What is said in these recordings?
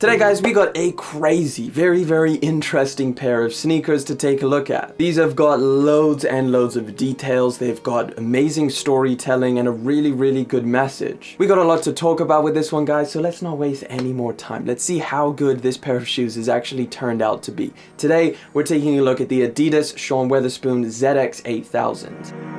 Today guys, we got a crazy, very interesting pair of sneakers to take a look at. These have got loads and loads of details, they've got amazing storytelling and a really good message. We got a lot to talk about with this one guys, so let's not waste any more time. Let's see how good this pair of shoes has actually turned out to be. Today, we're taking a look at the Adidas Sean Wotherspoon ZX 8000.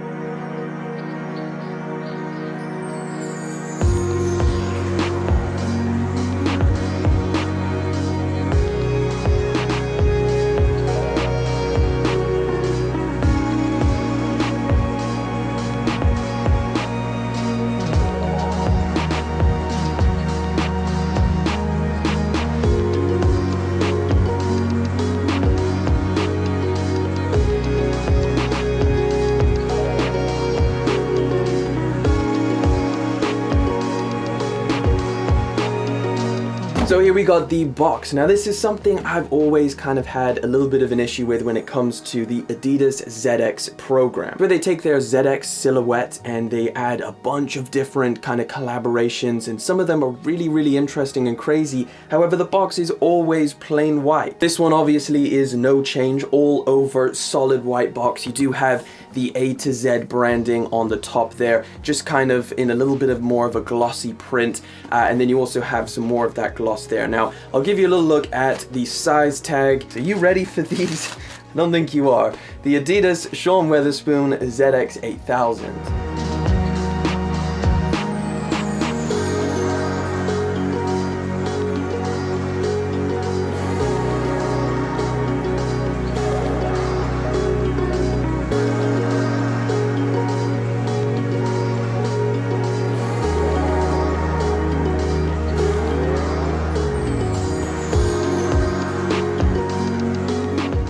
So here we got the box. Now this is something I've always kind of had a little bit of an issue with when it comes to the Adidas ZX program, where they take their ZX silhouette and they add a bunch of different kind of collaborations, and some of them are really interesting and crazy. However, the box is always plain white. This one obviously is no change, all over solid white box. You do have the A to Z branding on the top there, just kind of in a little bit of more of a glossy print, and then you also have some more of that gloss there. Now, I'll give you a little look at the size tag. So you ready for these? I don't think you are. The Adidas Sean Wotherspoon ZX 8000.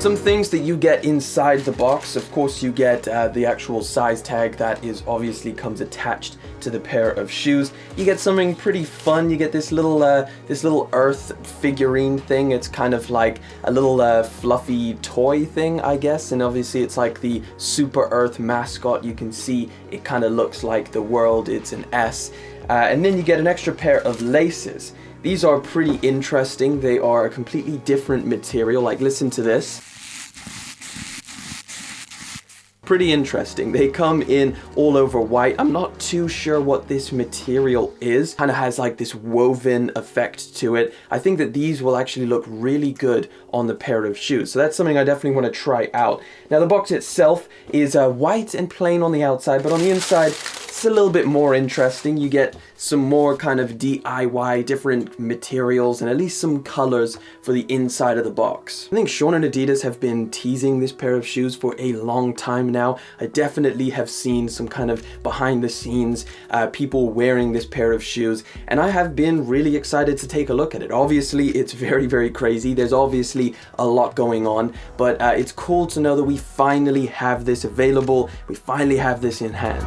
Some things that you get inside the box, of course you get the actual size tag that is obviously comes attached to the pair of shoes. You get something pretty fun. You get this little earth figurine thing. It's kind of like a little fluffy toy thing, I guess, and obviously it's like the Super Earth mascot. You can see it kind of looks like the world. It's an S. And then you get an extra pair of laces. These are pretty interesting. They are a completely different material. Like, listen to this. Pretty interesting. They come in all over white. I'm not too sure what this material is. Kind of has like this woven effect to it. I think that these will actually look really good on the pair of shoes. So that's something I definitely want to try out. Now the box itself is white and plain on the outside, but on the inside, it's a little bit more interesting. You get some more kind of DIY, different materials, and at least some colors for the inside of the box. I think Sean and Adidas have been teasing this pair of shoes for a long time now. I definitely have seen some kind of behind the scenes people wearing this pair of shoes, and I have been really excited to take a look at it. Obviously, it's very crazy. There's obviously a lot going on, but it's cool to know that we finally have this available. We finally have this in hand.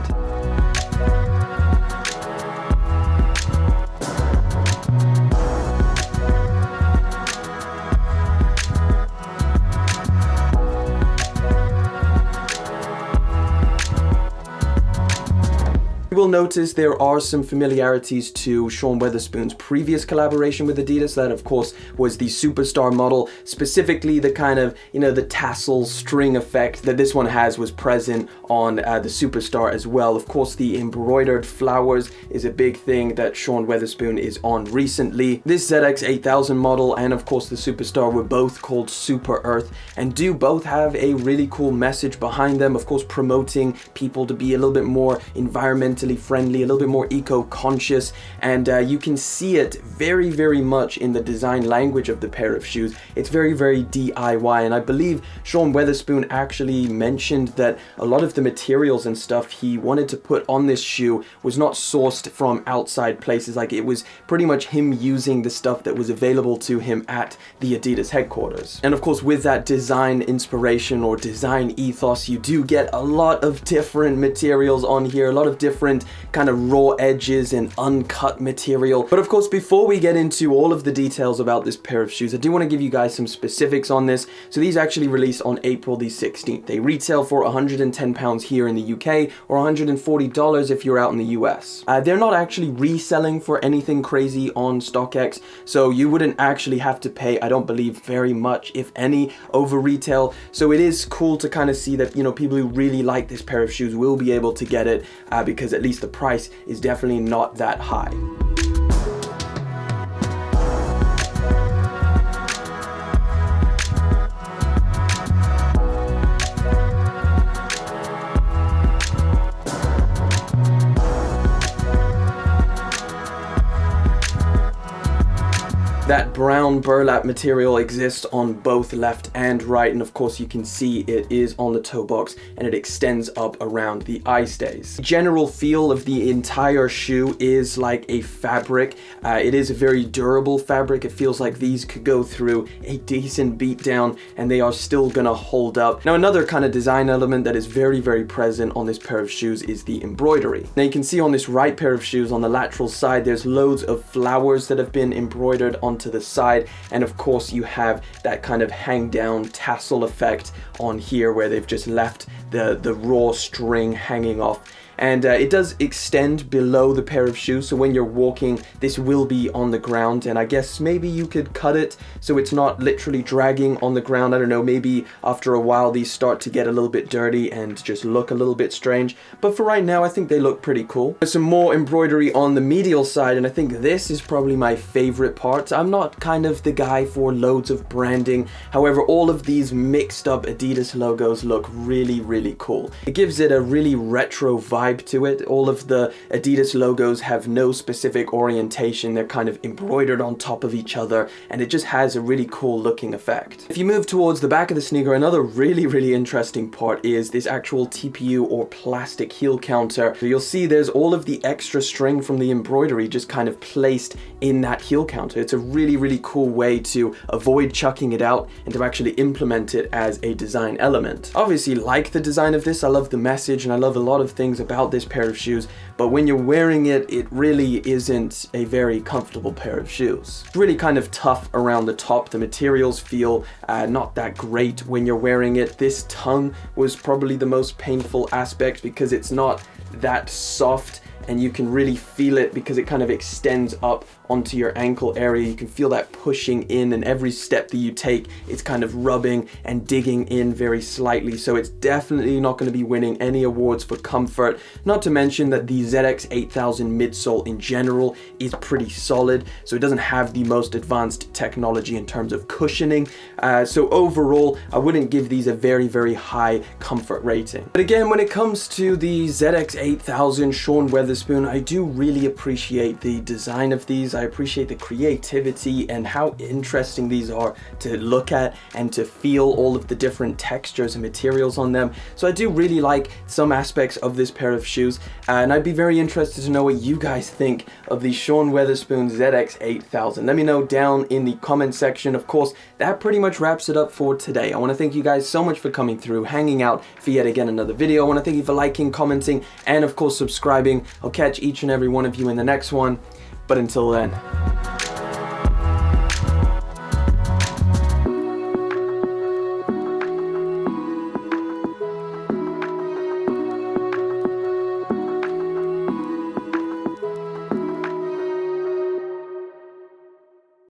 You will notice there are some familiarities to Sean Wotherspoon's previous collaboration with Adidas. That, of course, was the Superstar model. Specifically, the kind of, the tassel string effect that this one has was present on the Superstar as well. Of course, the embroidered flowers is a big thing that Sean Wotherspoon is on recently. This ZX 8000 model and, of course, the Superstar were both called Super Earth and do both have a really cool message behind them. Of course, promoting people to be a little bit more environmentally friendly, a little bit more eco-conscious, and you can see it very much in the design language of the pair of shoes. It's very DIY, and I believe Sean Wotherspoon actually mentioned that a lot of the materials and stuff he wanted to put on this shoe was not sourced from outside places. Like, it was pretty much him using the stuff that was available to him at the Adidas headquarters. And of course, with that design inspiration or design ethos, you do get a lot of different materials on here, a lot of different different kind of raw edges and uncut material. But of course, before we get into all of the details about this pair of shoes, I do want to give you guys some specifics on this. So these actually released on April the 16th. They retail for £110 here in the UK, or $140 if you're out in the US. They're not actually reselling for anything crazy on StockX, so you wouldn't actually have to pay, I don't believe, very much, if any, over retail. So it is cool to kind of see that, you know, people who really like this pair of shoes will be able to get it, because at least the price is definitely not that high. That brown burlap material exists on both left and right, and of course you can see it is on the toe box and it extends up around the eye stays. The general feel of the entire shoe is like a fabric. It is a very durable fabric. It feels like these could go through a decent beat down and they are still gonna hold up. Now, another kind of design element that is very, very present on this pair of shoes is the embroidery. Now you can see on this right pair of shoes on the lateral side, there's loads of flowers that have been embroidered onto the side, and of course you have that kind of hang down tassel effect on here where they've just left the raw string hanging off. And it does extend below the pair of shoes, so when you're walking, this will be on the ground, and I guess maybe you could cut it so it's not literally dragging on the ground. I don't know, maybe after a while these start to get a little bit dirty and just look a little bit strange, but for right now I think they look pretty cool. There's some more embroidery on the medial side, and I think this is probably my favorite part. I'm not kind of the guy for loads of branding, however all of these mixed up Adidas logos look really, really cool. It gives it a really retro vibe to it. All of the Adidas logos have no specific orientation. They're kind of embroidered on top of each other, and it just has a really cool looking effect. If you move towards the back of the sneaker, another really, really interesting part is this actual TPU or plastic heel counter. So you'll see there's all of the extra string from the embroidery just kind of placed in that heel counter. It's a really, really cool way to avoid chucking it out and to actually implement it as a design element. Obviously, like the design of this, I love the message and I love a lot of things about this pair of shoes, but when you're wearing it, it really isn't a very comfortable pair of shoes. It's really kind of tough around the top. The materials feel not that great when you're wearing it. This tongue was probably the most painful aspect because it's not that soft, and you can really feel it because it kind of extends up onto your ankle area. You can feel that pushing in, and every step that you take, it's kind of rubbing and digging in very slightly. So it's definitely not going to be winning any awards for comfort. Not to mention that the ZX 8000 midsole in general is pretty solid, so it doesn't have the most advanced technology in terms of cushioning. So overall, I wouldn't give these a very, very high comfort rating. But again, when it comes to the ZX 8000 Sean Wotherspoon, I do really appreciate the design of these. I appreciate the creativity and how interesting these are to look at and to feel, all of the different textures and materials on them. So I do really like some aspects of this pair of shoes, and I'd be very interested to know what you guys think of the Sean Wotherspoon ZX 8000. Let me know down in the comment section. Of course, that pretty much wraps it up for today. I want to thank you guys so much for coming through, hanging out for yet again another video. I want to thank you for liking, commenting, and of course subscribing. I'll catch each and every one of you in the next one. But until then.